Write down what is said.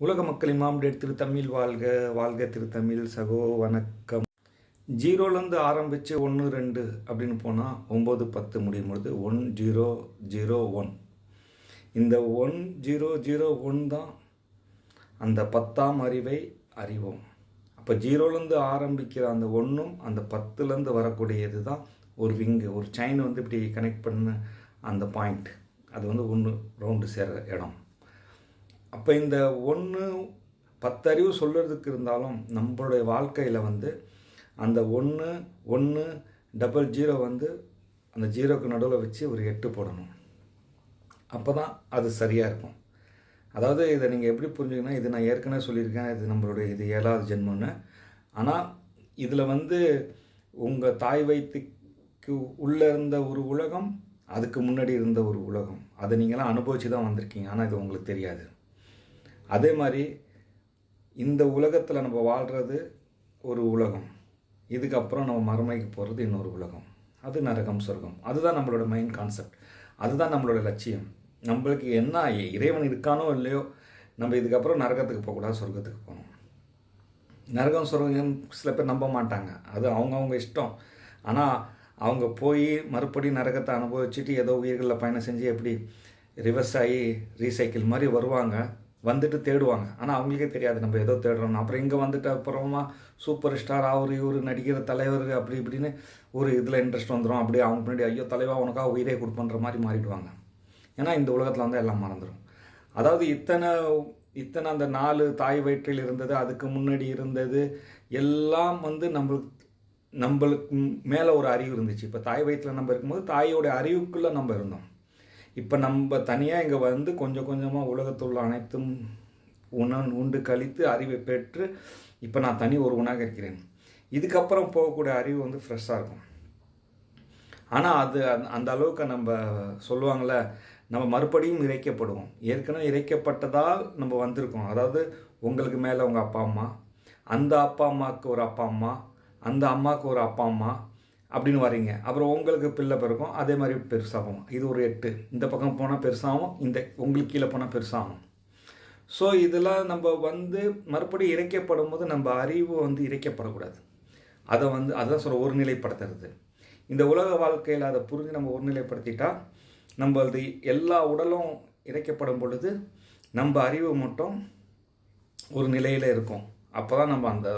உலக மக்களின் மாம்டேட் திருத்தமிழ் வாழ்க வாழ்க திருத்தமிழ் சகோ வணக்கம். ஜீரோலேருந்து ஆரம்பித்து 1 2 அப்படின்னு போனால் 9 10 முடியும் பொழுது 1001. இந்த 1001 தான் அந்த 10ஆம் அறிவை அறிவோம். அப்போ ஜீரோலேருந்து ஆரம்பிக்கிற அந்த ஒன்றும் அந்த 10லேருந்து வரக்கூடியது தான் ஒரு விங்கு, ஒரு செயின் வந்து இப்படி கனெக்ட் பண்ண அந்த பாயிண்ட், அது வந்து ஒன்று ரவுண்டு சேர்கிற இடம். அப்போ இந்த 10 அறிவு சொல்கிறதுக்கு இருந்தாலும் நம்மளுடைய வாழ்க்கையில் வந்து அந்த 1 வந்து அந்த ஜீரோக்கு நடுவில் வச்சு ஒரு 8 போடணும். அப்போ தான் அது சரியாக இருக்கும். அதாவது இதை நீங்கள் எப்படி புரிஞ்சுக்கன்னா, இது நான் ஏற்கனவே சொல்லியிருக்கேன், இது நம்மளுடைய இது 7வது ஜென்மம்னு. ஆனால் இதில் வந்து உங்கள் தாய் வயிற்றுக்கு உள்ளே இருந்த ஒரு உலகம், அதுக்கு முன்னாடி இருந்த ஒரு உலகம், அதை நீங்களாம் அனுபவித்து தான் வந்திருக்கீங்க. ஆனால் இது உங்களுக்கு தெரியாது. அதே மாதிரி இந்த உலகத்தில் நம்ம வாழ்கிறது ஒரு உலகம், இதுக்கப்புறம் நம்ம மறுமைக்கு போகிறது இன்னொரு உலகம், அது நரகம் சொர்க்கம். அதுதான் நம்மளோட மெயின் கான்செப்ட், அதுதான் நம்மளோட லட்சியம். நம்மளுக்கு என்ன இறைவன் இருக்கானோ இல்லையோ, நம்ம இதுக்கப்புறம் நரகத்துக்கு போகக்கூடாது, சொர்க்கத்துக்கு போகணும். நரகம் சொர்க்கம் சில பேர் நம்ப மாட்டாங்க, அது அவங்கவுங்க இஷ்டம். ஆனால் அவங்க போய் மறுபடியும் நரகத்தை அனுபவிச்சுட்டு ஏதோ உயிர்களில் பயணம் செஞ்சு எப்படி ரிவர்ஸ் ஆகி ரீசைக்கிள் மாதிரி வருவாங்க, வந்துட்டு தேடுவாங்க. ஆனால் அவங்களுக்கே தெரியாது நம்ம ஏதோ தேடுறோம்னு. அப்புறம் இங்கே வந்துட்டு அப்புறமா சூப்பர் ஸ்டார் அவர் இவர் நடிக்கிற தலைவர் அப்படி இப்படின்னு ஒரு இதில் இன்ட்ரெஸ்ட் வந்துடும். அப்படியே அவங்க முன்னாடி ஐயோ தலைவா உனக்காக உயிரே கொடுப்பன்ற மாதிரி மாறிடுவாங்க. ஏன்னா இந்த உலகத்தில் வந்து எல்லாம் மறந்துடும். அதாவது இத்தனை அந்த 4 தாய் வயிற்றில் இருந்தது, அதுக்கு முன்னாடி இருந்தது எல்லாம் வந்து நம்மளுக்கு மேலே ஒரு அறிவு இருந்துச்சு. இப்போ தாய் வயிற்றில் நம்ம இருக்கும்போது தாயோட அறிவுக்குள்ளே நம்ம இருந்தோம். இப்போ நம்ம தனியாக இங்கே வந்து கொஞ்சம் கொஞ்சமாக உலகத்துள்ள அனைத்தும் உண்டு கழித்து அறிவை பெற்று இப்போ நான் தனி ஒரு உணாக இருக்கிறேன். இதுக்கப்புறம் போகக்கூடிய அறிவு வந்து ஃப்ரெஷ்ஷாக இருக்கும். ஆனால் அது அந்த அளவுக்கு நம்ம சொல்லுவாங்கள்ல, நம்ம மறுபடியும் இறைக்கப்படுவோம். ஏற்கனவே இறைக்கப்பட்டதால் நம்ம வந்திருக்கோம். அதாவது உங்களுக்கு மேலே உங்கள் அப்பா அம்மா, அந்த அப்பா அம்மாவுக்கு ஒரு அப்பா அம்மா, அந்த அம்மாவுக்கு ஒரு அப்பா அம்மா அப்படின்னு வரீங்க. அப்புறம் உங்களுக்கு பிள்ளை பிறக்கும், அதே மாதிரி பெருசாகும். இது ஒரு 8. இந்த பக்கம் போனால் பெருசாகும், இந்த உங்களுக்கு கீழே போனால் பெருசாகும். ஸோ இதெல்லாம் நம்ம வந்து மறுபடியும் இறைக்கப்படும் போது நம்ம அறிவு வந்து இறைக்கப்படக்கூடாது. அதை வந்து அதுதான் சொல்ல ஒருநிலைப்படுத்துறது. இந்த உலக வாழ்க்கையில் அதை புரிஞ்சு நம்ம ஒருநிலைப்படுத்திட்டா நம்மளது எல்லா உடலும் இறைக்கப்படும் பொழுது நம்ம அறிவு மட்டும் ஒரு நிலையில் இருக்கும். அப்போ தான் நம்ம அந்த